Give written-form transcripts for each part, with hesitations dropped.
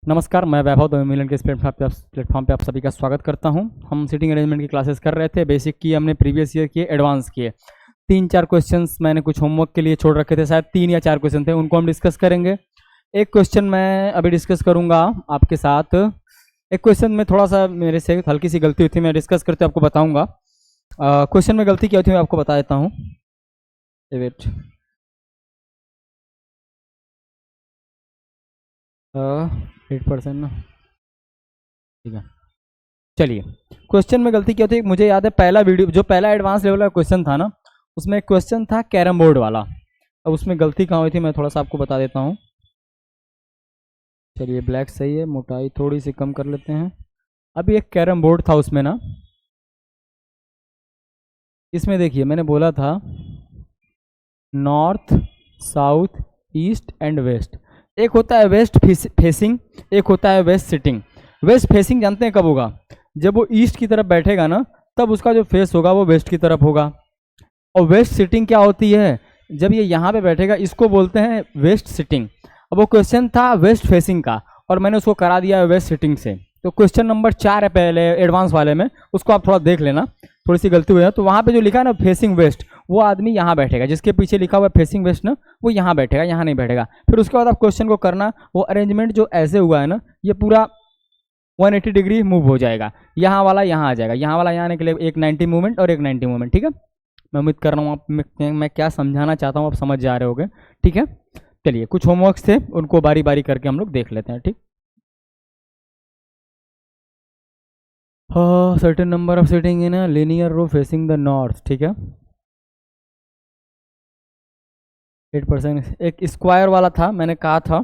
नमस्कार, मैं वैभव द मिलन के इस प्लेटफॉर्म पे आप सभी का स्वागत करता हूं। हम सीटिंग अरेंजमेंट की क्लासेस कर रहे थे। बेसिक किए हमने, प्रीवियस ईयर किए, एडवांस किए। 3-4 क्वेश्चंस मैंने कुछ होमवर्क के लिए छोड़ रखे थे, शायद 3 या 4 क्वेश्चन थे, उनको हम डिस्कस करेंगे। एक क्वेश्चन मैं अभी डिस्कस करूंगा आपके साथ। एक क्वेश्चन में थोड़ा सा मेरे से हल्की सी गलती हुई थी, मैं डिस्कस करते आपको बताऊँगा। क्वेश्चन में गलती क्या हुई थी मैं आपको बता देता हूँ। वेट 8% ना, ठीक है। चलिए, क्वेश्चन में गलती क्या थी मुझे याद है। पहला वीडियो जो पहला एडवांस लेवल का क्वेश्चन था ना, उसमें एक क्वेश्चन था कैरम बोर्ड वाला। अब उसमें गलती कहाँ हुई थी मैं थोड़ा सा आपको बता देता हूँ। चलिए, ब्लैक सही है, मोटाई थोड़ी सी कम कर लेते हैं। अभी एक कैरम बोर्ड था उसमें ना, इसमें देखिए मैंने बोला था north, south, east and west. एक होता है वेस्ट फेसिंग, एक होता है वेस्ट सिटिंग। वेस्ट फेसिंग जानते हैं कब होगा? जब वो ईस्ट की तरफ बैठेगा ना, तब उसका जो फेस होगा वो वेस्ट की तरफ होगा। और वेस्ट सिटिंग क्या होती है? जब ये यहाँ पे बैठेगा, इसको बोलते हैं वेस्ट सिटिंग। अब वो क्वेश्चन था वेस्ट फेसिंग का और मैंने उसको करा दिया है वेस्ट सिटिंग से। तो क्वेश्चन नंबर 4 है पहले एडवांस वाले में, उसको आप थोड़ा देख लेना, थोड़ी सी गलती हुई है। तो वहाँ पे जो लिखा है ना फेसिंग वेस्ट, वो आदमी यहाँ बैठेगा, जिसके पीछे लिखा हुआ है फेसिंग वेस्ट ना, वो यहाँ बैठेगा, यहाँ नहीं बैठेगा। फिर उसके बाद आप क्वेश्चन को करना, वो अरेंजमेंट जो ऐसे हुआ है ना, ये पूरा 180 डिग्री मूव हो जाएगा। यहाँ वाला यहाँ आ जाएगा, यहाँ वाला यहाँ आने के लिए एक 90 मूवमेंट और एक 90 मूवमेंट। ठीक है, मैं उम्मीद कर रहा हूँ आप मैं क्या समझाना चाहता हूँ आप समझ जा रहे होगे। ठीक है, चलिए कुछ होमवर्क्स थे, उनको बारी बारी करके हम लोग देख लेते हैं। ठीक, certain number of sitting in a linear row facing the north. ठीक है, 8%। एक स्क्वायर वाला था, मैंने कहा था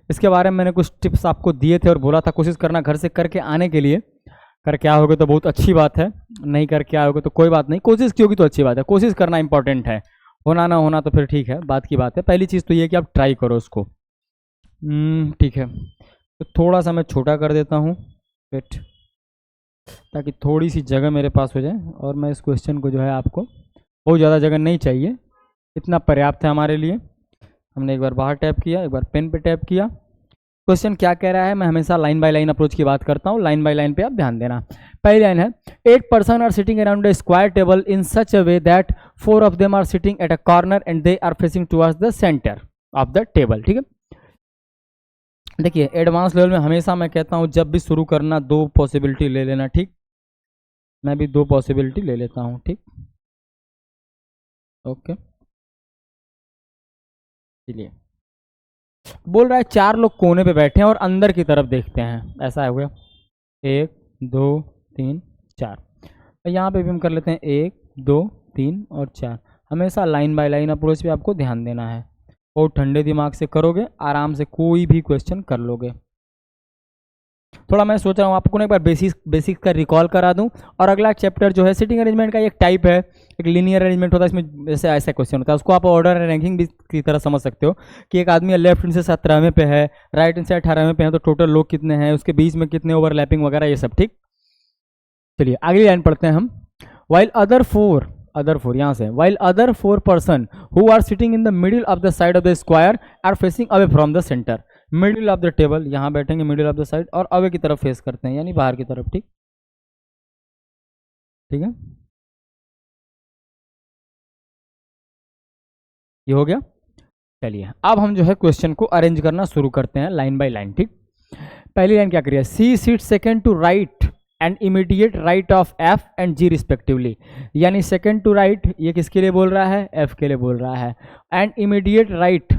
इसके बारे में, मैंने कुछ टिप्स आपको दिए थे और बोला था कोशिश करना घर से करके आने के लिए। करके आओगे तो बहुत अच्छी बात है, नहीं करके आओगे तो कोई बात नहीं, कोशिश की होगी तो अच्छी बात है। कोशिश करना इंपॉर्टेंट है, होना ना होना तो फिर ठीक है, बात की बात है। पहली चीज़ तो ये कि आप ट्राई करो उसको। ठीक है, तो थोड़ा सा मैं छोटा कर देता हूँ वेट, ताकि थोड़ी सी जगह मेरे पास हो जाए। और मैं इस क्वेश्चन को जो है, आपको बहुत ज़्यादा जगह नहीं चाहिए, इतना पर्याप्त है हमारे लिए। हमने एक बार बाहर टैप किया, एक बार पेन पे टैप किया। क्वेश्चन क्या कह रहा है? मैं हमेशा लाइन बाय लाइन अप्रोच की बात करता हूँ, लाइन बाय लाइन पे आप ध्यान देना। पहली लाइन है 8 person are sitting around a square table in such a way that 4 of them are sitting at a corner and they are facing towards the centre of the table. ठीक है, देखिए advance level में हमेशा मैं कहता हूँ जब भी शुरू करना 2 पॉसिबिलिटी ले लेना। ठीक, मैं भी 2 पॉसिबिलिटी ले लेता हूँ। ठीक, ओके, चलिए बोल रहा है 4 लोग कोने पे बैठे हैं और अंदर की तरफ देखते हैं, ऐसा है हुआ 1 2 3 4। यहाँ पे भी हम कर लेते हैं 1 2 3 और 4। हमेशा लाइन बाय लाइन अप्रोच पे आपको ध्यान देना है, और ठंडे दिमाग से करोगे आराम से कोई भी क्वेश्चन कर लोगे। थोड़ा मैं सोच रहा हूँ आपको ना एक बार बेसिक्स का रिकॉल करा दूं, और अगला चैप्टर जो है सिटिंग अरेंजमेंट का एक टाइप है, एक लीनियर अरेंजमेंट होता है, इसमें जैसे ऐसा क्वेश्चन होता है, उसको आप ऑर्डर रैंकिंग भी की तरह समझ सकते हो कि एक आदमी लेफ्ट हैंड से 17वें पे है, राइट हैंड से 18वें पे है, तो टोटल लोग कितने हैं, उसके बीच में कितने ओवरलैपिंग वगैरह ये सब। ठीक, चलिए अगली लाइन पढ़ते हैं हम। वाइल अदर फोर यहाँ से, while other 4 person who are sitting in the middle of the side of the square are facing away from the centre. Middle of the table, यहाँ बैठेंगे मिडिल ऑफ द साइड, और away की तरफ face करते हैं, यानी बाहर की तरफ। ठीक, ठीक है, ये हो गया। चलिए अब हम जो है क्वेश्चन को अरेंज करना शुरू करते हैं लाइन बाय लाइन। ठीक, पहली लाइन क्या करिए, C seat second to right and immediate right of F and G respectively. यानी सेकंड टू राइट ये किसके लिए बोल रहा है? एफ के लिए बोल रहा है। एंड इमीडिएट राइट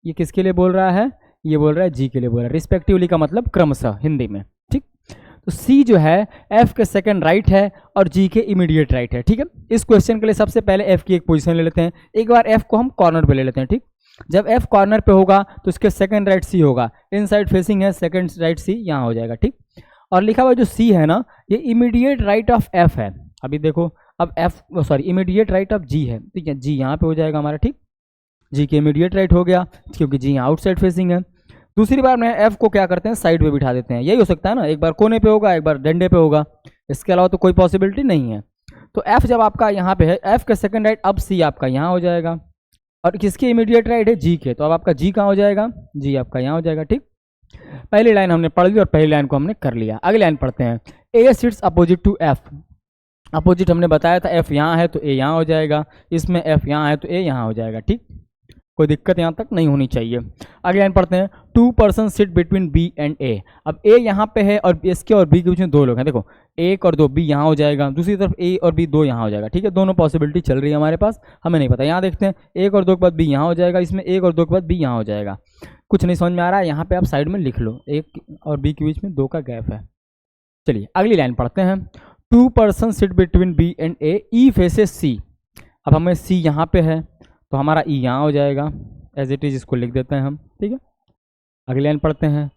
ये किसके लिए बोल रहा है? ये बोल रहा है जी के लिए बोल रहा है। रिस्पेक्टिवली का मतलब क्रमशः हिंदी में। ठीक, तो सी जो है एफ के सेकंड राइट है और जी के इमीडिएट राइट है। ठीक है, इस क्वेश्चन के लिए सबसे पहले एफ की एक पोजीशन ले लेते हैं। एक बार एफ को हम कॉर्नर पे ले लेते हैं। ठीक, जब एफ कॉर्नर पे होगा तो इसके सेकंड राइट सी होगा, इन साइड फेसिंग है, सेकंड राइट सी यहाँ हो जाएगा। ठीक, और लिखा हुआ जो सी है ना, ये इमीडिएट राइट ऑफ एफ है। अभी देखो, अब एफ इमीडिएट राइट ऑफ जी है, ठीक है, जी यहाँ पे हो जाएगा हमारा। ठीक, जी के इमीडिएट राइट हो गया, क्योंकि जी यहाँ आउटसाइड फेसिंग है। दूसरी बार में एफ को क्या करते हैं, साइड पे बिठा देते हैं। यही हो सकता है ना, एक बार कोने पे होगा, एक बार डंडे पे होगा, इसके अलावा तो कोई पॉसिबिलिटी नहीं है। तो एफ जब आपका यहाँ पे है, एफ का सेकंड राइट, अब सी आपका यहाँ हो जाएगा, और किसके इमीडिएट राइट है? जी के, तो अब आपका जी कहाँ हो जाएगा? जी आपका यहाँ हो जाएगा। ठीक, पहली लाइन हमने पढ़ ली और पहली लाइन को हमने कर लिया। अगली लाइन पढ़ते हैं। A sits opposite to F. Opposite हमने बताया था, एफ यहाँ है तो ए यहाँ हो जाएगा, इसमें एफ यहाँ है तो ए यहाँ हो जाएगा। ठीक, कोई दिक्कत यहाँ तक नहीं होनी चाहिए। अगली लाइन पढ़ते हैं। 2 person sit between B and A. अब ए यहाँ पे है और इसके और बी के बीच में 2 लोग हैं। देखो 1 और 2, बी यहाँ हो जाएगा, दूसरी तरफ ए और बी 2 यहाँ हो जाएगा। ठीक है, दोनों पॉसिबिलिटी चल रही है हमारे पास, हमें नहीं पता। यहाँ देखते हैं 1 और 2 के बाद बी यहाँ हो जाएगा, इसमें 1 और 2 के बाद बी यहाँ हो जाएगा। कुछ नहीं समझ में आ रहा है, यहाँ पे आप साइड में लिख लो, 1 और बी के बीच में 2 का गैप है। चलिए अगली लाइन पढ़ते हैं। 2 person sit between B and A, E faces C. अब हमें सी यहाँ पे है तो हमारा ई यहाँ हो जाएगा, एज इट इज इसको लिख देते हैं हम। ठीक है, अगली लाइन पढ़ते हैं।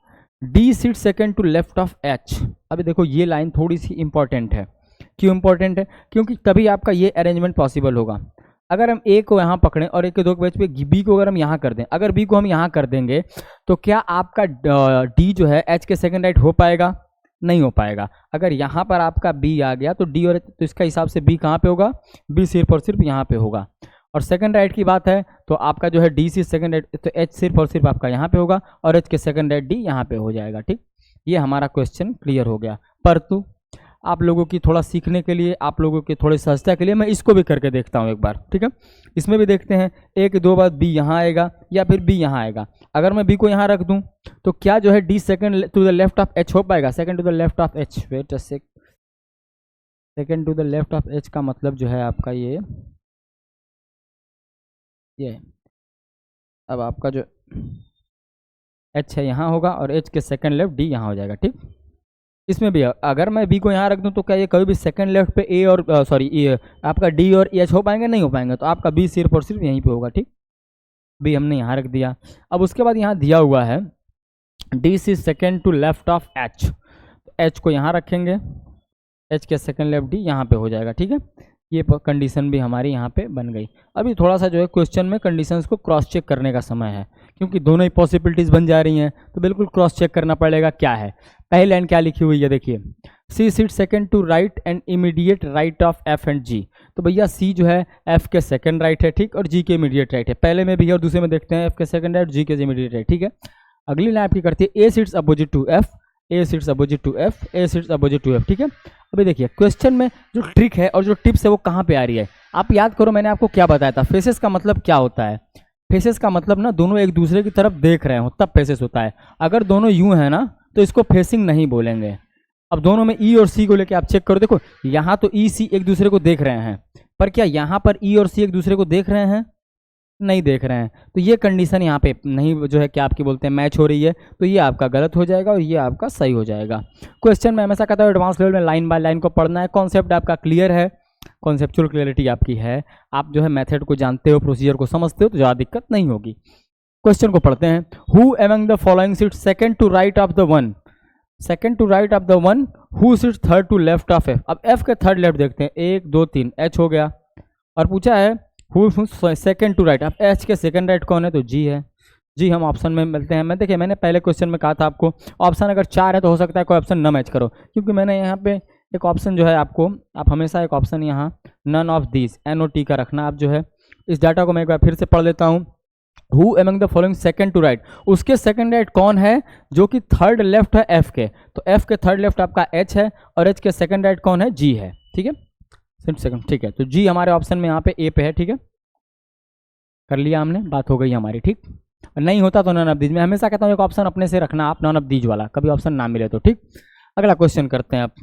D seat second to left of H. अभी देखो ये लाइन थोड़ी सी इंपॉर्टेंट है। क्यों इंपॉर्टेंट है? क्योंकि तभी आपका ये अरेंजमेंट पॉसिबल होगा। अगर हम ए को यहाँ पकड़ें और ए के 2 के बीच पे बी को अगर हम यहाँ कर दें, अगर बी को हम यहाँ कर देंगे तो क्या आपका डी जो है एच के सेकेंड राइट हो पाएगा? नहीं हो पाएगा। अगर यहाँ पर आपका बी आ गया तो डी और तो इसका हिसाब से बी कहाँ पे होगा? बी सिर्फ और सिर्फ यहाँ पे होगा। और सेकंड राइट की बात है तो आपका जो है डी सी सेकंड राइट, तो एच सिर्फ और सिर्फ आपका यहाँ पे होगा और एच के सेकंड राइट डी यहाँ पे हो जाएगा। ठीक, ये हमारा क्वेश्चन क्लियर हो गया। परंतु आप लोगों की थोड़ा सीखने के लिए, आप लोगों के थोड़ी सहजता के लिए मैं इसको भी करके देखता हूँ एक बार। ठीक है, इसमें भी देखते हैं। ए के 2 बाद बी यहाँ आएगा या फिर बी यहाँ आएगा। अगर मैं बी को यहाँ रख दूँ तो क्या जो है D second to the left of H हो पाएगा? Second to the left of H, wait a sec, second to the left of H का मतलब जो है आपका ये अब आपका जो एच है यहाँ होगा और एच के सेकंड लेफ्ट डी यहाँ हो जाएगा। ठीक, इसमें भी अगर मैं बी को यहाँ रख दूँ तो क्या ये कभी भी सेकंड लेफ्ट पे ए और आपका डी और एच हो पाएंगे? नहीं हो पाएंगे। तो आपका बी सिर्फ और सिर्फ यहीं पे होगा। ठीक, बी हमने यहाँ रख दिया। अब उसके बाद यहाँ दिया हुआ है D C second to left of H, तो एच को यहाँ रखेंगे, एच के सेकंड लेफ्ट डी यहाँ पे हो जाएगा। ठीक है, ये कंडीशन भी हमारी यहाँ पे बन गई। अभी थोड़ा सा जो है क्वेश्चन में कंडीशंस को क्रॉस चेक करने का समय है, क्योंकि दोनों ही पॉसिबिलिटीज़ बन जा रही हैं तो बिल्कुल क्रॉस चेक करना पड़ेगा क्या है। पहली लाइन क्या लिखी हुई है देखिए, C seat second to right and immediate right of F and G. तो भैया सी जो है एफ के सेकंड राइट है, ठीक, और जी के इमीडिएट राइट है। पहले में भी और दूसरे में देखते हैं एफ के सेकंड राइट, जी के इमीडिएट राइट। ठीक है, अगली लाइन आपकी करती है A seats opposite to F, A seats opposite to F, A seats opposite to F. ठीक है, अभी देखिए क्वेश्चन में जो ट्रिक है और जो टिप्स है वो कहाँ पे आ रही है आप याद करो। मैंने आपको क्या बताया था, फेसेस का मतलब क्या होता है? फेसेस का मतलब ना दोनों एक दूसरे की तरफ देख रहे हो तब फेसेस होता है। अगर दोनों यूं है ना तो इसको फेसिंग नहीं बोलेंगे। अब दोनों में ई और सी को लेके आप चेक करो, देखो यहाँ तो ई सी एक दूसरे को देख रहे हैं, पर क्या यहाँ पर ई और सी एक दूसरे को देख रहे हैं? नहीं देख रहे हैं। तो ये कंडीशन यहाँ पे नहीं जो है क्या आपकी बोलते हैं मैच हो रही है, तो ये आपका गलत हो जाएगा और ये आपका सही हो जाएगा। क्वेश्चन में हमेशा कहता हूँ एडवांस लेवल में लाइन बाय लाइन को पढ़ना है। कॉन्सेप्ट आपका क्लियर है, कॉन्सेप्चुअल क्लियरिटी आपकी है, आप जो है मेथड को जानते हो, प्रोसीजर को समझते हो, तो ज़्यादा दिक्कत नहीं होगी। क्वेश्चन को पढ़ते हैं। Who among the following seat second to right of the one, second to right of the one who seat third to left of F. अब एफ के थर्ड लेफ्ट देखते हैं, 1 2 3, एच हो गया। और पूछा है सेकंड टू राइट, अब एच के सेकंड राइट कौन है? तो जी है। जी हम ऑप्शन में मिलते हैं। मैं देखिए मैंने पहले क्वेश्चन में कहा था आपको ऑप्शन अगर 4 है तो हो सकता है कोई ऑप्शन न मैच करो, क्योंकि मैंने यहाँ पे एक ऑप्शन जो है आपको, आप हमेशा एक ऑप्शन यहाँ नन ऑफ दिस NOT का रखना। आप जो है इस डाटा को मैं एक बार फिर से पढ़ लेता हूँ। Who among the following second to right, उसके सेकंड राइट कौन है जो कि थर्ड लेफ्ट है एफ के? तो एफ के थर्ड लेफ्ट आपका एच है और एच के सेकंड राइट कौन है? जी है। ठीक है, सेकंड, ठीक है, तो जी हमारे ऑप्शन में यहाँ पे ए पे है। ठीक है, कर लिया हमने, बात हो गई हमारी। ठीक, नहीं होता तो नॉन ऑफ दीज। मैं हमेशा कहता हूँ एक ऑप्शन अपने से रखना आप, नॉन ऑफ दीज वाला, कभी ऑप्शन ना मिले तो। ठीक, अगला क्वेश्चन करते हैं आप।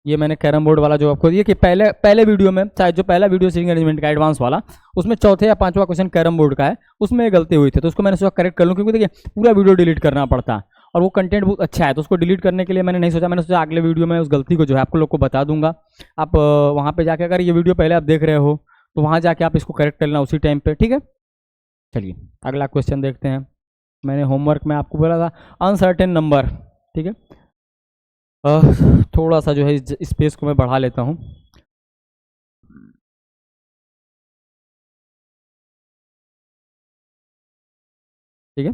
ये मैंने कैरम बोर्ड वाला जो आपको दिया कि पहले वीडियो में, चाहे जो पहला वीडियो सीटिंग अरेंजमेंट का एडवांस वाला, उसमें चौथे या पांचवा क्वेश्चन कैरम बोर्ड का है, उसमें गलती हुई थी, तो उसको मैंने सोचा करेक्ट कर लूँ, क्योंकि देखिए पूरा वीडियो डिलीट करना पड़ता और वो कंटेंट बहुत अच्छा है, तो उसको डिलीट करने के लिए मैंने नहीं सोचा। मैंने सोचा अगले वीडियो में उस गलती को जो है आपको लोग को बता दूंगा। आप वहाँ पे जाके, अगर ये वीडियो पहले आप देख रहे हो तो वहाँ जाके आप इसको करेक्ट कर लेना उसी टाइम पे। ठीक है, चलिए अगला क्वेश्चन देखते हैं। मैंने होमवर्क में आपको बोला था अनसर्टेन नंबर। ठीक है, थोड़ा सा जो है स्पेस को मैं बढ़ा लेता हूँ। ठीक है,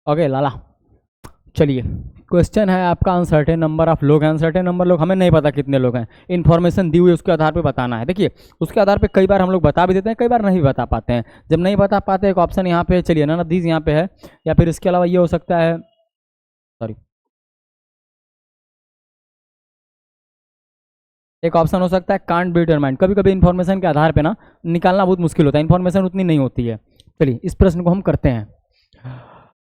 ओके लाला, चलिए क्वेश्चन है आपका अनसर्टेन नंबर ऑफ लोग हैं। अनसर्टेन नंबर लोग हमें नहीं पता कितने लोग हैं, इन्फॉर्मेशन दी हुई है उसके आधार पे बताना है। देखिए उसके आधार पे कई बार हम लोग बता भी देते हैं, कई बार नहीं बता पाते हैं। जब नहीं बता पाते एक ऑप्शन यहाँ पे, चलिए नन ऑफ दीज यहाँ पे है, या फिर इसके अलावा ये हो सकता है, सॉरी एक ऑप्शन हो सकता है कांट बी डिटरमाइंड। कभी कभी इन्फॉर्मेशन के आधार पे ना निकालना बहुत मुश्किल होता है, इन्फॉर्मेशन उतनी नहीं होती है। चलिए इस प्रश्न को हम करते हैं।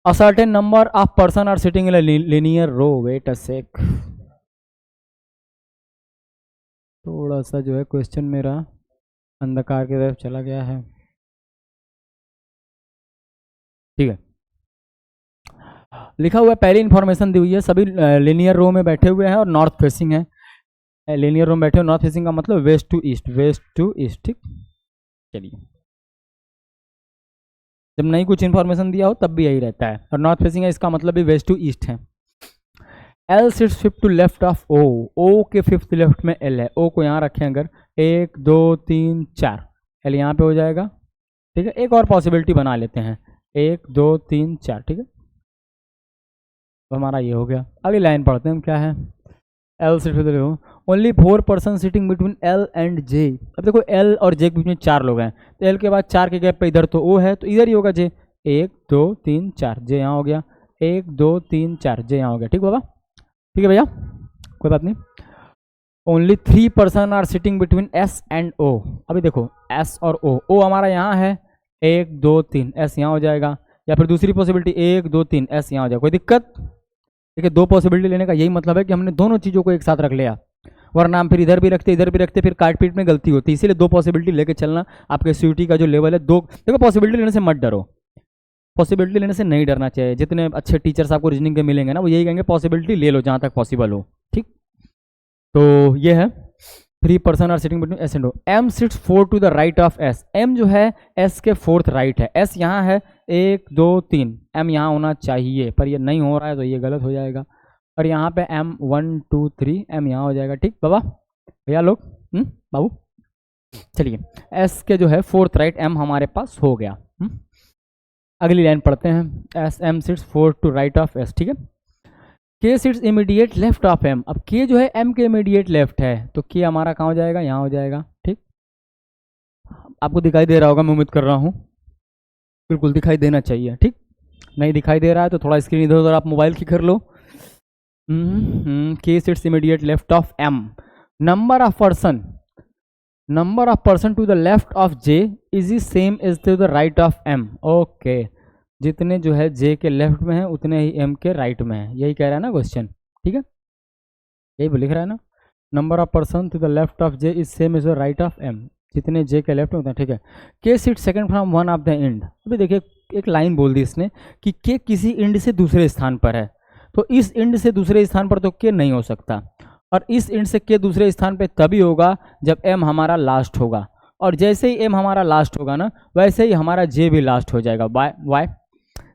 A certain number of person are sitting in a linear row, wait a sec, थोड़ा सा जो है क्वेश्चन मेरा अंधकार की तरफ चला गया है। ठीक है, लिखा हुआ है पहली इन्फॉर्मेशन दी हुई है, सभी लिनियर रो में बैठे हुए हैं और नॉर्थ फेसिंग है। लिनियर रो में बैठे हुए, नॉर्थ फेसिंग का मतलब west to east, west to east. ठीक, चलिए जब नहीं कुछ इन्फॉर्मेशन दिया हो तब भी यही रहता है, और नॉर्थ फेसिंग है इसका मतलब भी वेस्ट टू ईस्ट है। L sits fifth to left of O, O के फिफ्थ लेफ्ट में एल है, ओ को यहाँ रखें अगर, 1 2 3 4, एल यहाँ पे हो जाएगा। ठीक है, एक और पॉसिबिलिटी बना लेते हैं, 1 2 3 4। ठीक है, तो हमारा ये हो गया। अगली लाइन पढ़ते हैं हम, क्या है, L sit only 4 person sitting between L and J. अब देखो एल और जे के बीच में 4 लोग हैं, तो एल के बाद 4 के गैप पे इधर तो ओ है, तो इधर ही होगा जे। 1 2 3 4, जे यहाँ हो गया, 1 2 3 4, जे यहाँ हो गया। ठीक बाबा, ठीक है भैया, कोई बात नहीं। Only 3 person are sitting between S and O. अभी देखो एस और ओ, ओ हमारा यहाँ है, 1 2 3, एस यहाँ हो जाएगा, या फिर दूसरी पॉसिबिलिटी 1 2 3, एस यहाँ हो जाएगा। कोई दिक्कत? देखिए दो पॉसिबिलिटी लेने का यही मतलब है कि हमने दोनों चीज़ों को एक साथ रख लिया, वरना हम फिर इधर भी रखते इधर भी रखते, फिर काट पीट में गलती होती है। इसीलिए दो पॉसिबिलिटी लेके चलना। आपके सीयूटी का जो लेवल है, दो देखो पॉसिबिलिटी लेने से मत डरो, पॉसिबिलिटी लेने से नहीं डरना चाहिए। जितने अच्छे टीचर्स आपको रीजनिंग के मिलेंगे ना, वो यही कहेंगे पॉसिबिलिटी ले लो जहाँ तक पॉसिबल हो। ठीक, तो ये है 3 person are sitting between S and O. M sits 4 to the right of S, M जो है एस के 4th राइट है, एस यहाँ है 1 2 3, एम यहाँ होना चाहिए पर ये नहीं हो रहा है तो ये गलत हो जाएगा, और यहाँ पे एम 1 2 3, एम यहाँ हो जाएगा। ठीक बाबा, भैया लोग, बाबू, चलिए एस के जो है 4th राइट एम हमारे पास हो गया। अगली लाइन पढ़ते हैं, S M sits 4 to right of S. ठीक है, K sits immediate left of M. अब के जो है एम के इमीडिएट लेफ्ट है, तो के हमारा कहाँ हो जाएगा, यहाँ हो जाएगा। ठीक, आपको दिखाई दे रहा होगा, मैं उम्मीद कर रहा हूँ, बिल्कुल दिखाई देना चाहिए। ठीक, नहीं दिखाई दे रहा है तो थोड़ा स्क्रीन इधर उधर आप मोबाइल की कर लो। K sits immediate left of M. Number of person to the left of J is the same as to the right of M. Okay, जितने जो है जे के लेफ्ट में है उतने ही एम के राइट में है, यही कह रहा है ना क्वेश्चन। ठीक है, यही लिख रहा है ना, number of person to the left of J is same as the right of M, जितने जे के लेफ्ट में होते हैं। ठीक है, K sit second from one of the end. अभी देखिए एक लाइन बोल दी इसने कि के किसी एंड से दूसरे स्थान पर है, तो इस एंड से दूसरे स्थान पर तो के नहीं हो सकता, और इस एंड से के दूसरे स्थान पे तभी होगा जब एम हमारा लास्ट होगा, और जैसे ही एम हमारा लास्ट होगा ना, वैसे ही हमारा जे भी लास्ट हो जाएगा। वाई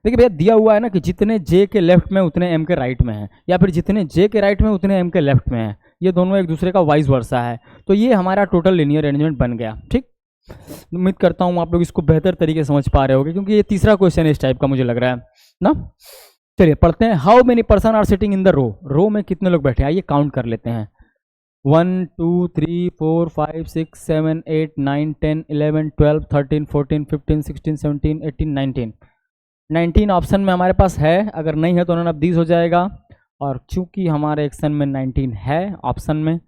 देखिए भैया दिया हुआ है ना कि जितने जे के लेफ्ट में उतने एम के राइट में है, या फिर जितने जे के राइट में उतने एम के लेफ्ट में है, ये दोनों एक दूसरे का वाइस वर्सा है, तो ये हमारा टोटल लिनियर अरेंजमेंट बन गया। ठीक, उम्मीद करता हूँ आप लोग इसको बेहतर तरीके से समझ पा रहे होगे, क्योंकि ये तीसरा क्वेश्चन है इस टाइप का मुझे लग रहा है ना। चलिए पढ़ते हैं, how many person are sitting in the row. Row में कितने लोग बैठे हैं, आइए काउंट कर लेते हैं। 1 2 3 4 5 6 7 8 9 10 11 12 13 14 15 16 17 18 19 ऑप्शन में हमारे पास है, अगर नहीं है तो नन ऑफ दीज हो जाएगा, और चूंकि हमारे एक्शन में 19 है ऑप्शन में,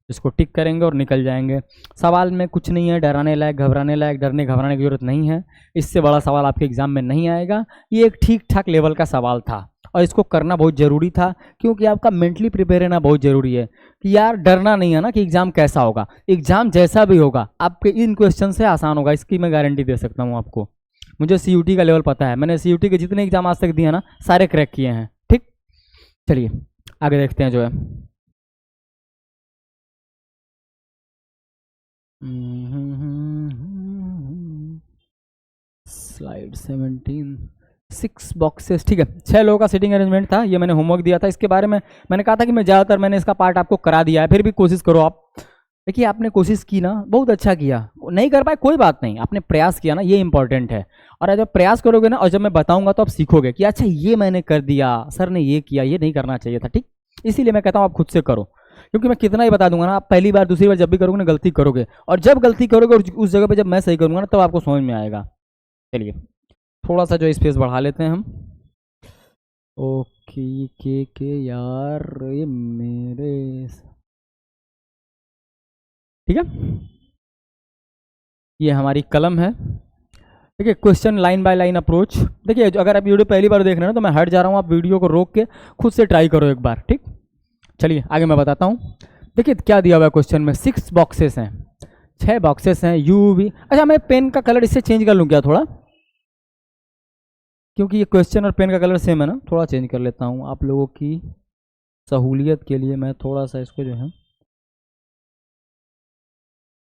इसको टिक करेंगे और निकल जाएंगे। सवाल में कुछ नहीं है डराने लायक, घबराने लायक, डरने घबराने की जरूरत नहीं है, इससे बड़ा सवाल आपके एग्जाम में नहीं आएगा। ये एक ठीक ठाक लेवल का सवाल था और इसको करना बहुत ज़रूरी था, क्योंकि आपका मेंटली प्रिपेयर रहना बहुत ज़रूरी है कि यार डरना नहीं है ना कि एग्ज़ाम कैसा होगा, एग्ज़ाम जैसा भी होगा आपके इन क्वेश्चन से आसान होगा, इसकी मैं गारंटी दे सकता हूँ आपको। मुझे सीयूटी का लेवल पता है, मैंने सीयूटी के जितने एग्जाम आज तक दिए ना सारे क्रैक किए हैं। ठीक, चलिए आगे देखते हैं जो है, स्लाइड 17, 6 बॉक्सेस। ठीक है, 6 लोगों का सीटिंग अरेंजमेंट था, ये मैंने होमवर्क दिया था, इसके बारे में मैंने कहा था कि मैं ज़्यादातर मैंने इसका पार्ट आपको करा दिया है, फिर भी कोशिश करो आप देखिए आपने कोशिश की ना, बहुत अच्छा किया, नहीं कर पाए कोई बात नहीं, आपने प्रयास किया ना, ये इंपॉर्टेंट है। और जब प्रयास करोगे ना, और जब मैं बताऊंगा तो आप सीखोगे कि अच्छा ये मैंने कर दिया, सर ने ये किया, ये नहीं करना चाहिए था, ठीक। इसीलिए मैं कहता हूँ आप खुद से करो, क्योंकि मैं कितना ही बता दूंगा ना, आप पहली बार दूसरी बार जब भी करोगे ना गलती करोगे, और जब गलती करोगे और उस जगह पे जब मैं सही करूंगा ना, तब आपको समझ में आएगा। चलिए थोड़ा सा जो स्पेस बढ़ा लेते हैं हम। ओके के यार ये मेरे, ठीक है, ये हमारी कलम है। देखिए question line by line approach. देखिए अगर आप वीडियो पहली बार देख रहे हैं ना, तो मैं हट जा रहा हूँ, आप वीडियो को रोक के खुद से ट्राई करो एक बार, ठीक। चलिए आगे मैं बताता हूँ। देखिए क्या दिया हुआ है क्वेश्चन में, 6 बॉक्सेस हैं, 6 बॉक्सेस हैं, यू वी। अच्छा मैं पेन का कलर इससे चेंज कर लूँ क्या थोड़ा, क्योंकि ये क्वेश्चन और पेन का कलर सेम है ना, थोड़ा चेंज कर लेता हूँ आप लोगों की सहूलियत के लिए। मैं थोड़ा सा इसको जो है,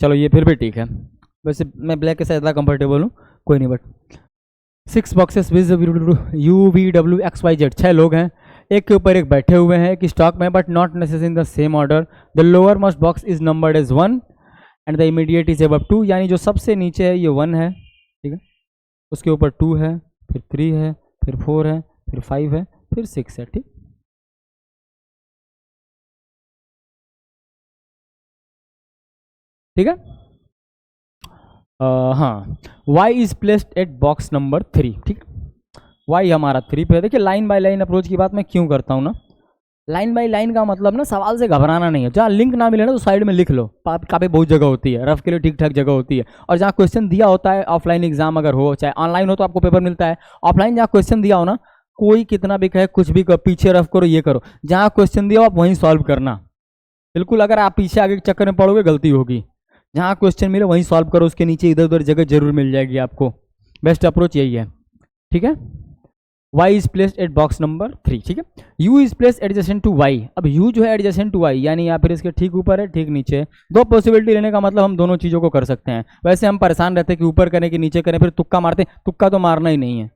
चलो ये फिर भी ठीक है, वैसे मैं ब्लैक के साथ ज़्यादा कंफर्टेबल हूँ, कोई नहीं। But 6 boxes viz U V W X Y Z, 6 लोग हैं, एक के ऊपर एक बैठे हुए हैं, एक स्टॉक में, but not necessary in the same order. The lowermost box is numbered as 1 and the immediate is above 2, यानी जो सबसे नीचे है ये 1 है, ठीक है, उसके ऊपर 2 है, फिर 3 है, फिर 4 है, फिर 5 है, फिर 6 है, ठीक। ठीक है, हाँ, y is placed at box number 3, ठीक। y हमारा 3 पे है। देखिए लाइन बाय लाइन अप्रोच की बात मैं क्यों करता हूँ ना, लाइन बाय लाइन का मतलब ना सवाल से घबराना नहीं है, जहाँ लिंक ना मिले ना तो साइड में लिख लो, काफ़ी बहुत जगह होती है, रफ के लिए ठीक ठाक जगह होती है। और जहाँ क्वेश्चन दिया होता है, ऑफलाइन एग्जाम अगर हो चाहे ऑनलाइन हो तो आपको पेपर मिलता है, ऑफलाइन जहाँ क्वेश्चन दिया हो ना, कोई कितना भी कहे कुछ भी करो, पीछे रफ करो, ये करो, जहाँ क्वेश्चन दिया हो आप वहीं सॉल्व करना। बिल्कुल, अगर आप पीछे आगे के चक्कर में पड़ोगे गलती होगी, जहाँ क्वेश्चन मिले वहीं सॉल्व करो, उसके नीचे इधर उधर जगह जरूर मिल जाएगी आपको। बेस्ट अप्रोच यही है, ठीक है। y is placed at box number 3, ठीक है। u is placed adjacent to y, अब u जो है एडजेसेंट टू y, यानी या फिर इसके ठीक ऊपर है, ठीक नीचे है। दो पॉसिबिलिटी लेने का मतलब हम दोनों चीज़ों को कर सकते हैं। वैसे हम परेशान रहते हैं कि ऊपर करें कि नीचे करें, फिर तुक्का मारते हैं, तुक्का तो मारना ही नहीं है,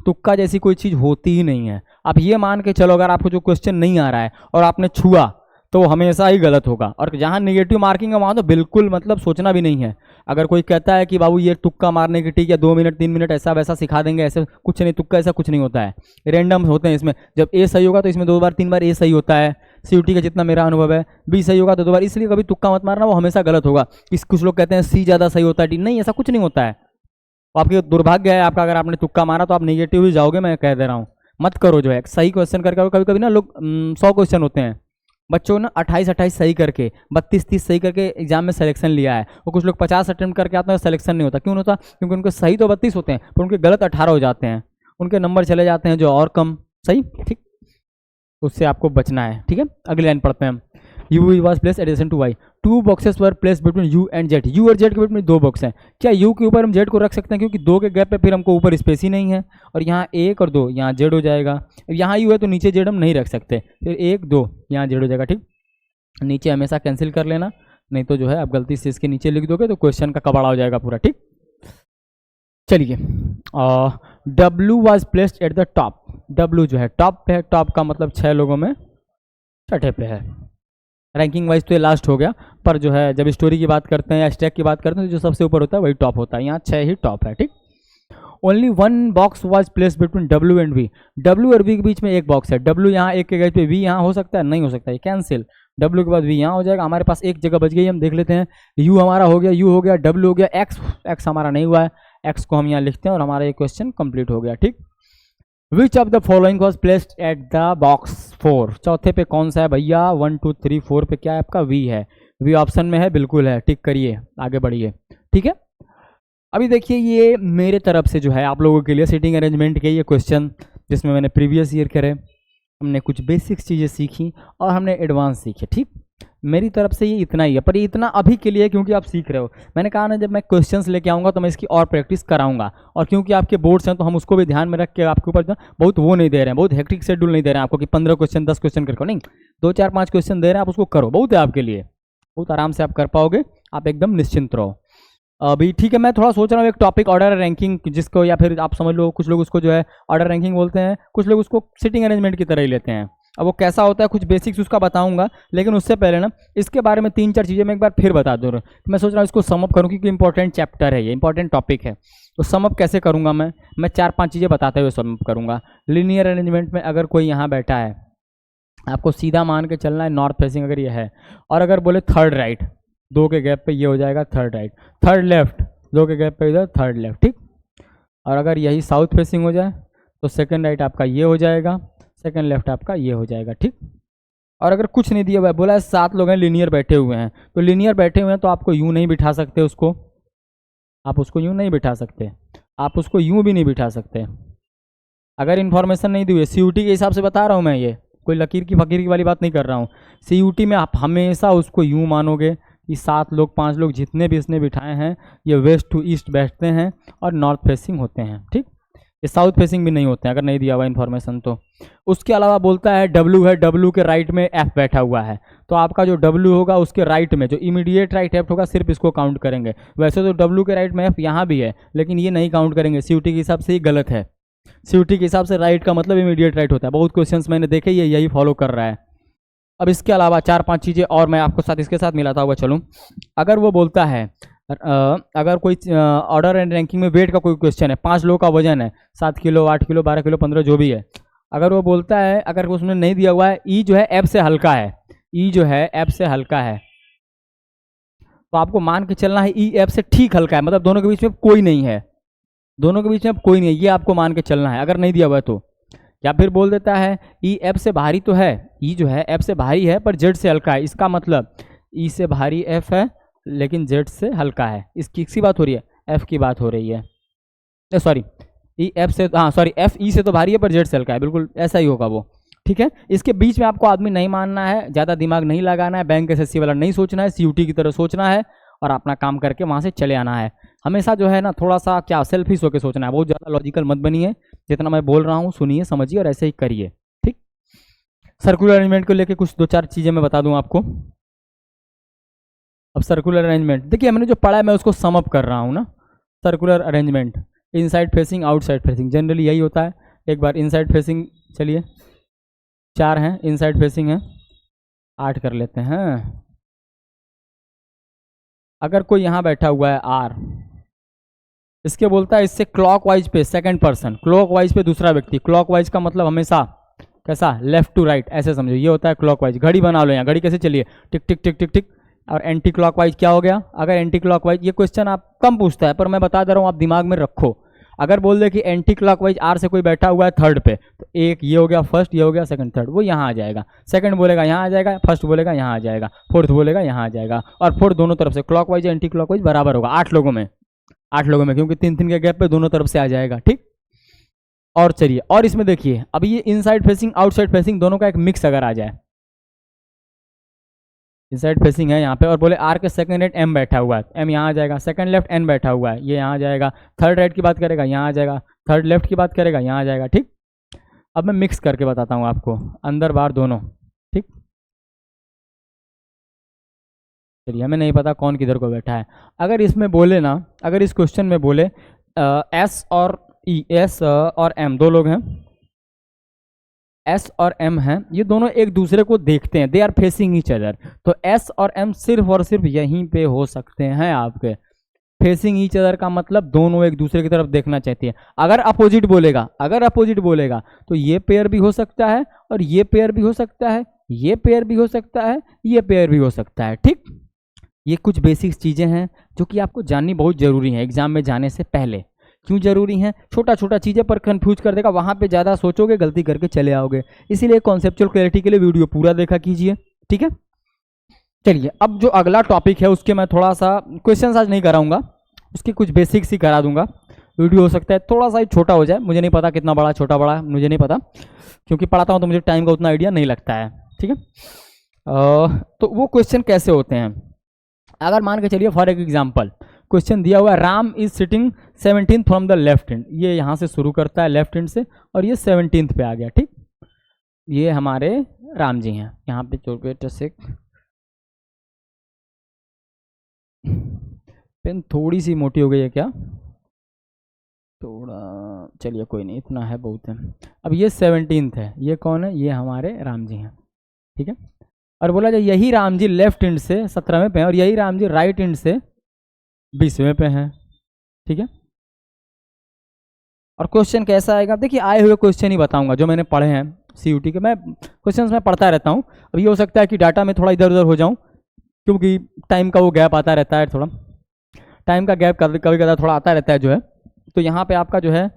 तुक्का जैसी कोई चीज़ होती ही नहीं है। आप ये मान के चलो, अगर आपको जो क्वेश्चन नहीं आ रहा है और आपने छुआ तो हमेशा ही गलत होगा, और जहाँ नेगेटिव मार्किंग है वहाँ तो बिल्कुल मतलब सोचना भी नहीं है। अगर कोई कहता है कि बाबू ये तुक्का मारने की ठीक है, 2 मिनट 3 मिनट ऐसा वैसा सिखा देंगे, ऐसे कुछ नहीं, तुक्का ऐसा कुछ नहीं होता है, रेंडम होते हैं इसमें। जब ए सही होगा तो इसमें 2 बार 3 बार ए सही होता है, सीयूटी का जितना मेरा अनुभव है, बी सही होगा तो 2 बार, इसलिए कभी तुक्का मत मारना, वो हमेशा गलत होगा। कुछ लोग कहते हैं सी ज़्यादा सही होता है, डी नहीं, ऐसा कुछ नहीं होता है। तो आपकी दुर्भाग्य है आपका, अगर आपने तुक्का मारा तो आप नेगेटिव ही जाओगे, मैं कह दे रहा हूँ। मत करो, जो है सही क्वेश्चन करके। कभी कभी ना लोग 100 क्वेश्चन होते हैं, बच्चों ने 28 सही करके 32-30 सही करके एग्जाम में सिलेक्शन लिया है, और कुछ लोग 50 अटेम्प्ट करके आते हैं, सिलेक्शन नहीं होता। क्यों होता? क्योंकि उनके सही तो 32 होते हैं पर उनके गलत 18 हो जाते हैं, उनके नंबर चले जाते हैं जो और कम सही, ठीक। उससे आपको बचना है, ठीक है। अगली लाइन पढ़ते हैं हम। u was placed adjacent to y, 2 boxes were placed between u and z, u और z के बीच में 2 बॉक्स हैं। क्या u के ऊपर हम z को रख सकते हैं? क्योंकि 2 के गैप पे फिर हमको ऊपर स्पेस ही नहीं है, और यहाँ 1 और 2, यहाँ z हो जाएगा। यहाँ u है तो नीचे z हम नहीं रख सकते, फिर 1 2 यहाँ z हो जाएगा, ठीक। नीचे हमेशा कैंसिल कर लेना, नहीं तो जो है आप गलती से इसके नीचे लिख दोगे तो क्वेश्चन का कबाड़ा हो जाएगा पूरा, ठीक। चलिए, W was placed at the top, W जो है टॉप पे है, टॉप का मतलब 6 लोगों में छठे पे है। रैंकिंग वाइज तो ये लास्ट हो गया, पर जो है जब स्टोरी की बात करते हैं या स्टैक की बात करते हैं तो जो सबसे ऊपर होता है वही टॉप होता है, यहाँ 6 ही टॉप है, ठीक। Only 1 box was place between W and V, W और V के बीच में एक बॉक्स है। W यहाँ एक के गैप पे, V यहाँ हो सकता है, नहीं हो सकता है, कैंसिल। W के बाद V यहाँ हो जाएगा, हमारे पास एक जगह बच गई, हम देख लेते हैं। U हमारा हो गया, U हो गया, W हो गया, X हमारा नहीं हुआ है, X को हम यहाँ लिखते हैं और हमारा ये क्वेश्चन कंप्लीट हो गया, ठीक। Which of the following was placed at the box 4, चौथे पे कौन सा है भैया? 1 2 3 4 पे क्या है आपका? V है, V ऑप्शन में है, बिल्कुल है, टिक करिए, आगे बढ़िए, ठीक है। अभी देखिए ये मेरे तरफ से जो है आप लोगों के लिए सीटिंग अरेंजमेंट के ये क्वेश्चन, जिसमें मैंने प्रीवियस ईयर करे, हमने कुछ बेसिक्स चीज़ें सीखी और हमने एडवांस सीखे, ठीक। मेरी तरफ से ये इतना ही है, पर ये इतना अभी के लिए क्योंकि आप सीख रहे हो। मैंने कहा ना जब मैं क्वेश्चंस लेके आऊँगा तो मैं इसकी और प्रैक्टिस कराऊंगा, और क्योंकि आपके बोर्ड्स हैं तो हम उसको भी ध्यान में रख के आपके ऊपर बहुत वो नहीं दे रहे हैं, बहुत हेक्टिक शेड्यूल नहीं दे रहे हैं आपको कि 15 क्वेश्चन 10 क्वेश्चन करके, नहीं, 2 4 5 क्वेश्चन दे रहे हैं, आप उसको करो, बहुत है आपके लिए, बहुत आराम से आप कर पाओगे, आप एकदम निश्चिंत रहो। अभी ठीक है, मैं थोड़ा सोच रहा हूँ एक टॉपिक ऑर्डर रैंकिंग, जिसको या फिर आप समझ लो कुछ लोग उसको जो है ऑर्डर रैंकिंग बोलते हैं, कुछ लोग उसको सिटिंग अरेंजमेंट की तरह ही लेते हैं। अब वो कैसा होता है कुछ बेसिक्स उसका बताऊंगा, लेकिन उससे पहले ना इसके बारे में 3-4 चीज़ें मैं एक बार फिर बता दूँ। मैं सोच रहा हूँ इसको समअप करूँ क्योंकि इंपॉर्टेंट चैप्टर है, ये इंपॉर्टेंट टॉपिक है। तो समअप कैसे करूँगा मैं 4-5 चीज़ें बताते हुए समअप करूँगा। लीनियर अरेंजमेंट में अगर कोई यहाँ बैठा है, आपको सीधा मान के चलना है नॉर्थ फेसिंग अगर ये है, और अगर बोले थर्ड राइट, 2 के गैप पे ये हो जाएगा थर्ड राइट, थर्ड लेफ्ट, 2 के गैप पे इधर थर्ड लेफ्ट, ठीक। और अगर यही साउथ फेसिंग हो जाए तो सेकंड राइट आपका ये हो जाएगा, सेकंड लेफ्ट आपका ये हो जाएगा, ठीक। और अगर कुछ नहीं दिया हुआ है, बोला है 7 लोग हैं लीनियर बैठे हुए हैं, तो लीनियर बैठे हुए हैं तो आपको यूं नहीं बिठा सकते उसको, आप उसको यूं नहीं बिठा सकते, आप उसको यूं भी नहीं बिठा सकते। अगर इन्फॉर्मेशन नहीं दी हुई है, सीयूटी के हिसाब से बता रहा हूँ मैं, ये कोई लकीर की फकीर की वाली बात नहीं कर रहा हूँ। सीयूटी में आप हमेशा उसको यूं मानोगे कि 7 लोग 5 लोग जितने भी इसने बिठाए हैं ये वेस्ट टू ईस्ट बैठते हैं और नॉर्थ फेसिंग होते हैं, ठीक। ये साउथ फेसिंग भी नहीं होते हैं अगर नहीं दिया हुआ इन्फॉर्मेशन तो। उसके अलावा बोलता है डब्लू है, डब्लू के राइट में एफ बैठा हुआ है, तो आपका जो डब्लू होगा उसके राइट में जो इमीडिएट राइट एफ होगा सिर्फ इसको काउंट करेंगे। वैसे तो डब्लू के राइट में एफ यहाँ भी है, लेकिन ये नहीं काउंट करेंगे, सीयूटी के हिसाब से ये गलत है। सीयूटी के हिसाब से राइट का मतलब इमीडिएट राइट होता है, बहुत क्वेश्चंस मैंने देखे ये यही फॉलो कर रहा है। अब इसके अलावा 4-5 चीज़ें और मैं आपको साथ इसके साथ मिलाता हुआ चलूँ। अगर वो बोलता है अगर कोई ऑर्डर एंड रैंकिंग में वेट का कोई क्वेश्चन है, 5 लोगों का वजन है, 7 किलो 8 किलो 12 किलो 15 जो भी है, अगर वो बोलता है, अगर उसमें नहीं दिया हुआ है ई जो है एफ से हल्का है, ई जो है एफ से हल्का है, तो आपको मान के चलना है ई एफ से ठीक हल्का है, मतलब दोनों के बीच में कोई नहीं है, दोनों के बीच में कोई नहीं है, ये आपको मान के चलना है अगर नहीं दिया हुआ है तो। या फिर बोल देता है ई एफ से भारी तो है, ई जो है एफ से भारी है पर जेड से हल्का है, इसका मतलब ई से भारी एफ है लेकिन जेड से हल्का है। इसकी किसकी बात हो रही है, एफ की बात हो रही है, सॉरी ई एफ से, हाँ सॉरी एफ ई से तो भारी है पर जेड से हल्का है, बिल्कुल ऐसा ही होगा वो, ठीक है। इसके बीच में आपको आदमी नहीं मानना है, ज़्यादा दिमाग नहीं लगाना है, बैंक एसएससी वाला नहीं सोचना है, सीयूटी की तरह सोचना है और अपना काम करके वहाँ से चले आना है। हमेशा जो है ना थोड़ा सा क्या सेल्फिश होकर सोचना है, बहुत ज़्यादा लॉजिकल मत बनिए, जितना मैं बोल रहा हूँ सुनिए समझिए और ऐसे ही करिए, ठीक। सर्कुलर अरेंजमेंट को लेके कुछ 2-4 चीज़ें मैं बता दूँ आपको। अब सर्कुलर अरेंजमेंट देखिए, मैंने जो पढ़ा है मैं उसको सम अप कर रहा हूँ ना। Circular arrangement, inside facing outside facing, generally यही होता है। एक बार इनसाइड फेसिंग, चलिए 4 हैं इनसाइड फेसिंग है, 8 कर लेते हैं। अगर कोई यहाँ बैठा हुआ है आर, इसके बोलता है इससे क्लॉकवाइज पे सेकंड पर्सन, क्लॉकवाइज पे दूसरा व्यक्ति, क्लॉकवाइज का मतलब हमेशा कैसा, लेफ्ट टू राइट ऐसे समझो, ये होता है क्लॉकवाइज। घड़ी बना लो, यहाँ घड़ी कैसे चलिए, टिक टिक टिक टिक टिक। और एंटी क्लॉकवाइज क्या हो गया, अगर एंटी क्लॉकवाइज, ये क्वेश्चन आप कम पूछता है पर मैं बता दे रहा हूँ, आप दिमाग में रखो। अगर बोल दे कि एंटी क्लॉकवाइज आर से कोई बैठा हुआ है थर्ड पे, तो एक ये हो गया फर्स्ट, ये हो गया सेकंड, थर्ड, वो यहाँ आ जाएगा। सेकंड बोलेगा यहाँ आ जाएगा, फर्स्ट बोलेगा यहाँ आ जाएगा, फोर्थ बोलेगा यहाँ आ जाएगा। और फोर्थ दोनों तरफ से क्लॉकवाइज एंटी क्लॉकवाइज बराबर होगा 8 लोगों में, 8 लोगों में, क्योंकि 3-3 के गैप पे दोनों तरफ से आ जाएगा, ठीक। और चलिए, और इसमें देखिए अब ये इनसाइड फेसिंग आउटसाइड फेसिंग दोनों का एक मिक्स अगर आ जाए, इनसाइड फेसिंग है यहाँ पे और बोले आर के सेकंड राइट एम बैठा हुआ है, एम यहाँ आ जाएगा, सेकंड लेफ्ट एन बैठा हुआ है, ये यहाँ आ जाएगा, थर्ड राइट की बात करेगा यहाँ आ जाएगा, थर्ड लेफ्ट की बात करेगा यहाँ आ जाएगा, ठीक। अब मैं मिक्स करके बताता हूँ आपको, अंदर बाहर दोनों, ठीक। चलिए, हमें नहीं पता कौन किधर को बैठा है। अगर इसमें बोले ना, अगर इस क्वेश्चन में बोले एस और ई, एस और एम दो लोग हैं, एस और एम हैं, ये दोनों एक दूसरे को देखते हैं, they are facing each other, तो एस और एम सिर्फ और सिर्फ यहीं पे हो सकते हैं आपके। फेसिंग ईच अदर का मतलब दोनों एक दूसरे की तरफ देखना चाहती है। अगर अपोजिट बोलेगा, अगर अपोजिट बोलेगा तो ये पेयर भी हो सकता है और ये पेयर भी हो सकता है, ये पेयर भी हो सकता है, ये पेयर भी हो सकता है, ठीक। ये कुछ बेसिक्स चीज़ें हैं जो कि आपको जाननी बहुत ज़रूरी है एग्जाम में जाने से पहले। क्यों जरूरी है, छोटा छोटा चीज़ें पर कंफ्यूज कर देगा, वहाँ पे ज़्यादा सोचोगे गलती करके चले आओगे, इसीलिए कॉन्सेप्चुअल क्लैरिटी के लिए वीडियो पूरा देखा कीजिए, ठीक है। चलिए, अब जो अगला टॉपिक है उसके मैं थोड़ा सा क्वेश्चन आज नहीं कराऊंगा, उसके कुछ बेसिक्स ही करा दूंगा। वीडियो हो सकता है थोड़ा सा ही छोटा हो जाए, मुझे नहीं पता कितना बड़ा छोटा बड़ा मुझे नहीं पता, क्योंकि पढ़ाता हूँ तो मुझे टाइम का उतना आइडिया नहीं लगता है, ठीक है। तो वो क्वेश्चन कैसे होते हैं, अगर मान के चलिए फॉर एग्जाम्पल क्वेश्चन दिया हुआ है Ram is sitting 17th from the left hand, ये यहाँ से शुरू करता है लेफ्ट हैंड से और ये 17th पे आ गया, ठीक। ये हमारे राम जी हैं, यहाँ पे चोट से पेन थोड़ी सी मोटी हो गई है क्या, थोड़ा चलिए कोई नहीं, इतना है बहुत है। अब ये 17th है, ये कौन है? ये हमारे राम जी हैं, ठीक है। और बोला जाए यही राम जी लेफ्ट हैंड से 17वें पे हैं और यही राम जी राइट हैंड से 20वें पे हैं, ठीक है। और क्वेश्चन कैसा आएगा? देखिए आए हुए क्वेश्चन ही बताऊंगा जो मैंने पढ़े हैं CUT के। मैं क्वेश्चन्स में पढ़ता रहता हूँ। अब ये हो सकता है कि डाटा में थोड़ा इधर उधर हो जाऊँ, क्योंकि टाइम का वो गैप आता रहता है, थोड़ा टाइम का गैप कभी कभी थोड़ा आता रहता है जो है। तो यहाँ पे आपका जो है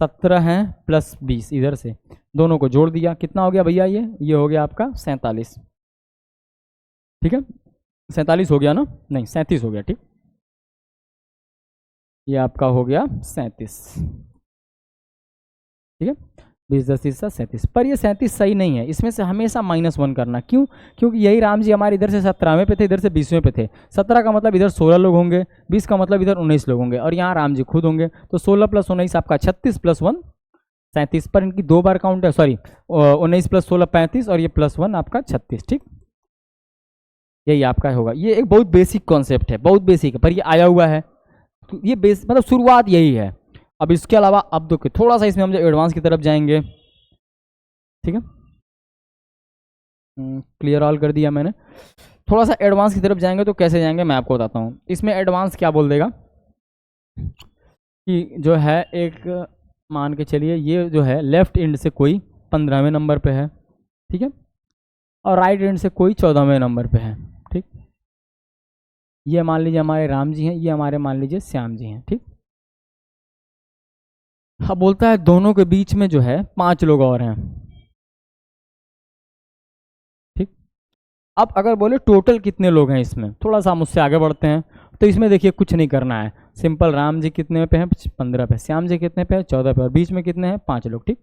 17 है प्लस 20, इधर से दोनों को जोड़ दिया, कितना हो गया भैया? ये हो गया आपका 47, ठीक है। 47 हो गया ना? नहीं 37 हो गया, ठीक। ये आपका हो गया 37, ठीक है। 20 10 30 37, पर ये 37 सही नहीं है, इसमें से हमेशा -1 करना। क्यों? क्योंकि यही राम जी हमारे इधर से 17वें पे थे, इधर से 20वें पे थे। 17 का मतलब इधर 16 लोग होंगे, 20 का मतलब इधर 19 लोग होंगे, और यहाँ राम जी खुद होंगे। तो 16 + 19 आपका 36 + 1 37, पर इनकी 2 बार काउंट है, सॉरी 19 + 16 35 और ये +1 आपका 36, ठीक। यही आपका होगा। ये एक बहुत बेसिक कॉन्सेप्ट है, बहुत बेसिक है, पर ये आया हुआ है। तो ये बेस मतलब शुरुआत यही है। अब इसके अलावा अब देखिए थोड़ा सा इसमें हम जो एडवांस की तरफ जाएंगे, ठीक है। क्लियर ऑल कर दिया मैंने। थोड़ा सा एडवांस की तरफ जाएंगे तो कैसे जाएंगे मैं आपको बताता हूँ। इसमें एडवांस क्या बोल देगा कि जो है एक मान के चलिए ये जो है लेफ्ट एंड से कोई 15वें नंबर पे है, ठीक है, और राइट एंड से कोई 14वें नंबर पे है, ठीक। ये मान लीजिए हमारे राम जी हैं, ये हमारे मान लीजिए श्याम जी हैं, ठीक। अब बोलता है दोनों के बीच में जो है 5 लोग और हैं, ठीक। अब अगर बोले टोटल कितने लोग हैं इसमें, थोड़ा सा मुझसे आगे बढ़ते हैं। तो इसमें देखिए कुछ नहीं करना है, सिंपल राम जी कितने पे हैं? 15 पे। श्याम जी कितने पे हैं? 14 पे। और बीच में कितने हैं? 5 लोग, ठीक।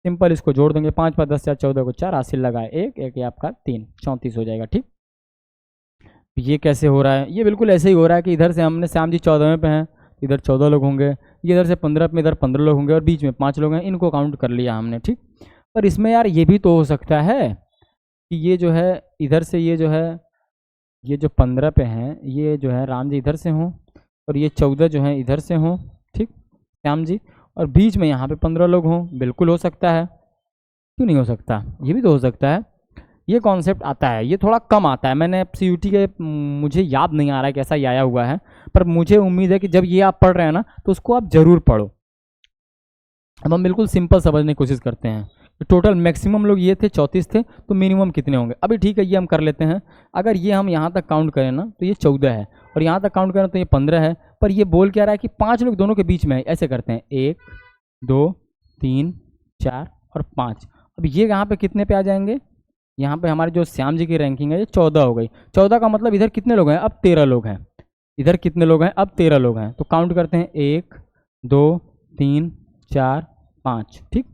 सिंपल इसको जोड़ देंगे, 5 5 10 4 14 को 4 हासिल लगाए 1 1, ये आपका 3 34 हो जाएगा, ठीक। ये कैसे हो रहा है? ये बिल्कुल ऐसे ही हो रहा है कि इधर से हमने श्याम जी 14वें पे हैं, इधर 14 लोग होंगे, ये इधर से 15 पे, इधर 15 लोग होंगे, और बीच में 5 लोग हैं, इनको काउंट कर लिया हमने, ठीक। पर इसमें यार ये भी तो हो सकता है कि ये जो है इधर से ये जो है ये जो 15 पे हैं ये जो है राम जी इधर से हों, और ये 14 जो है इधर से हों, ठीक, श्याम जी, और बीच में यहाँ पे 15 लोग हों। बिल्कुल हो सकता है, क्यों नहीं हो सकता? ये भी तो हो सकता है। ये कॉन्सेप्ट आता है, ये थोड़ा कम आता है, मैंने CUT के मुझे याद नहीं आ रहा है कैसा ये आया हुआ है, पर मुझे उम्मीद है कि जब ये आप पढ़ रहे हैं ना तो उसको आप ज़रूर पढ़ो। अब हम बिल्कुल सिंपल समझने की कोशिश करते हैं। तो टोटल मैक्सिमम लोग ये थे 34 थे, तो मिनिमम कितने होंगे? अभी ठीक है ये हम कर लेते हैं। अगर ये हम यहाँ तक काउंट करें ना तो ये 14 है, और यहाँ तक काउंट करें तो ये 15 है, पर ये बोल क्या रहा है कि 5 लोग दोनों के बीच में है। ऐसे करते हैं 1 2 3 4 और 5। अब ये यहाँ पे कितने पे आ जाएंगे? यहाँ पे हमारे जो श्याम जी की रैंकिंग है ये 14 हो गई। 14 का मतलब इधर कितने लोग हैं? अब 13 लोग हैं। इधर कितने लोग हैं? अब 13 लोग हैं। तो काउंट करते हैं 1 2 3 4 5, ठीक।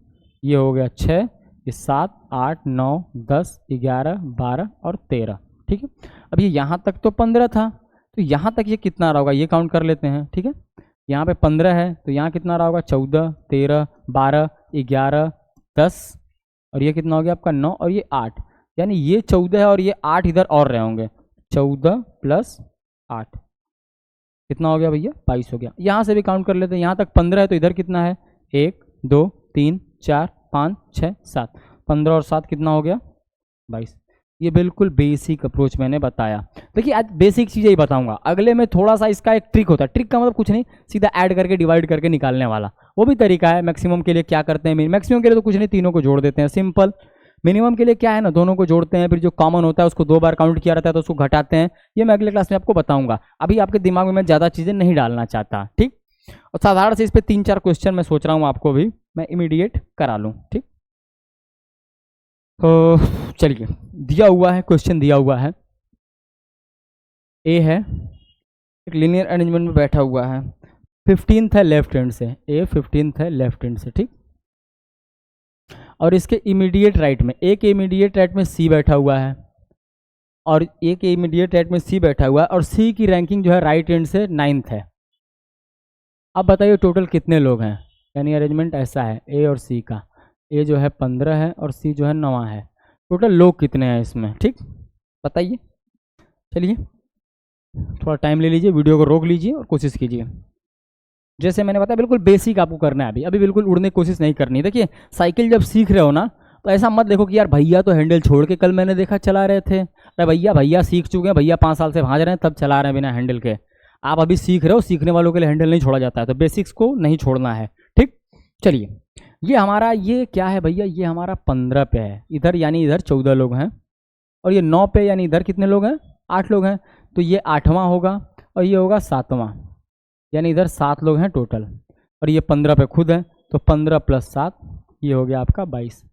ये हो गया 6, ये 7 8 9 10 11 12 और 13, ठीक है। अब ये यहाँ तक तो 15 था, तो यहाँ तक ये कितना रहा होगा ये काउंट कर लेते हैं, ठीक है। यहाँ पे 15 है तो यहाँ कितना रहा होगा? 14 13 12 11 10, और ये कितना हो गया आपका? 9, और ये 8, यानी ये 14 है और ये 8 इधर और रहे होंगे। 14 + 8 कितना हो गया भैया? 22 हो गया। यहाँ से भी काउंट कर लेते हैं, यहाँ तक 15 है तो इधर कितना है? 1 2 3 4 5 6 7, 15 और 7 कितना हो गया? 22। ये बिल्कुल बेसिक अप्रोच मैंने बताया। देखिए आज बेसिक चीज़ें ही बताऊंगा, अगले में थोड़ा सा इसका एक ट्रिक होता है। ट्रिक का मतलब कुछ नहीं, सीधा ऐड करके डिवाइड करके निकालने वाला, वो भी तरीका है। मैक्सिमम के लिए क्या करते हैं? मैक्सिमम के लिए तो कुछ नहीं, तीनों को जोड़ देते हैं, सिंपल। मिनिमम के लिए क्या है ना, दोनों को जोड़ते हैं, फिर जो कॉमन होता है उसको 2 बार काउंट किया रहता है तो उसको घटाते हैं। ये मैं अगले क्लास में आपको बताऊंगा, अभी आपके दिमाग में मैं ज़्यादा चीज़ें नहीं डालना चाहता, ठीक। और साधारण से इस पर 3 4 क्वेश्चन मैं सोच रहा हूँ आपको भी मैं इमीडिएट करा लूँ, ठीक। तो चलिए दिया हुआ है क्वेश्चन, दिया हुआ है ए है, एक लीनियर अरेंजमेंट में बैठा हुआ है, 15th है लेफ्ट हैंड से, ए 15th है लेफ्ट हैंड से, ठीक। और इसके इमीडिएट राइट में, एक इमीडिएट राइट में सी बैठा हुआ है, और एक इमीडिएट राइट में सी बैठा हुआ है, और सी की रैंकिंग जो है राइट हैंड से 9th है। अब बताइए टोटल कितने लोग हैं? यानी अरेंजमेंट ऐसा है ए और सी का, ए जो है 15 है और सी जो है 9 है। टोटल लोग कितने हैं इसमें, ठीक, बताइए। चलिए थोड़ा टाइम ले लीजिए, वीडियो को रोक लीजिए और कोशिश कीजिए। जैसे मैंने बताया बिल्कुल बेसिक आपको करना है, अभी अभी बिल्कुल उड़ने की कोशिश नहीं करनी। देखिए साइकिल जब सीख रहे हो ना, तो ऐसा मत देखो कि यार भैया तो हैंडल छोड़ के कल मैंने देखा चला रहे थे, अरे भैया भैया सीख चुके हैं, भैया 5 साल से भाग रहे हैं तब चला रहे हैं बिना हैंडल के। आप अभी सीख रहे हो, सीखने वालों के लिए हैंडल नहीं छोड़ा जाता है, तो बेसिक्स को नहीं छोड़ना है, ठीक। चलिए ये हमारा ये क्या है भैया, ये हमारा 15 पे है इधर, यानी इधर 14 लोग हैं, और ये 9 पे यानी इधर कितने लोग हैं, 8 लोग हैं, तो ये 8वां होगा और ये होगा 7वां, यानी इधर 7 लोग हैं टोटल, और ये 15 पे खुद है, तो 15 + 7 ये हो गया आपका 22।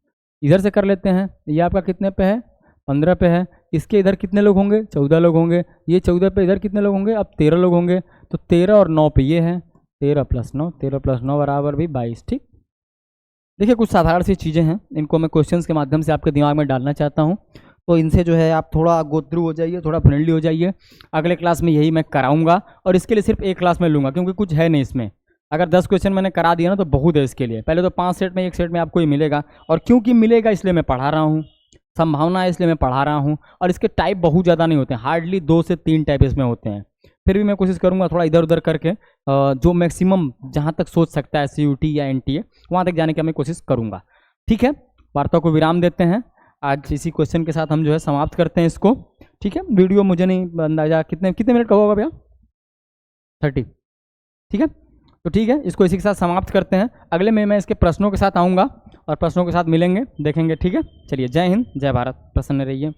इधर से कर लेते हैं, ये आपका कितने पे है, 15 पे है, इसके इधर कितने लोग होंगे, 14 लोग होंगे, ये 14 पे इधर कितने लोग होंगे, अब 13 लोग होंगे, तो 13 और 9 पे ये है, 13 + 9, 13 + 9 बराबर भी 22, ठीक। देखिए कुछ साधारण सी चीज़ें हैं, इनको मैं क्वेश्चंस के माध्यम से आपके दिमाग में डालना चाहता हूँ, तो इनसे जो है आप थोड़ा गो थ्रू हो जाइए, थोड़ा फ्रेंडली हो जाइए। अगले क्लास में यही मैं कराऊंगा, और इसके लिए सिर्फ एक क्लास में लूँगा, क्योंकि कुछ है नहीं इसमें। अगर 10 क्वेश्चन मैंने करा दिया ना तो बहुत है इसके लिए। पहले तो 5 सेट में 1 सेट में आपको ही मिलेगा, और क्योंकि मिलेगा इसलिए मैं पढ़ा रहा हूँ, संभावना है इसलिए मैं पढ़ा रहा हूँ, और इसके टाइप बहुत ज़्यादा नहीं होते हैं, हार्डली 2 से 3 टाइप इसमें होते हैं। फिर भी मैं कोशिश करूँगा थोड़ा इधर उधर करके जो मैक्सिमम जहाँ तक सोच सकता है CUT या NTA वहाँ तक जाने की मैं कोशिश करूँगा, ठीक है। वार्ता को विराम देते हैं, आज इसी क्वेश्चन के साथ हम जो है समाप्त करते हैं इसको, ठीक है। वीडियो मुझे नहीं अंदाजा कितने मिनट का होगा भैया, 30, ठीक है। तो ठीक है, इसको इसी के साथ समाप्त करते हैं। अगले में मैं इसके प्रश्नों के साथ आऊँगा और प्रश्नों के साथ मिलेंगे, देखेंगे, ठीक है। चलिए, जय हिंद, जय भारत, प्रसन्न रहिए।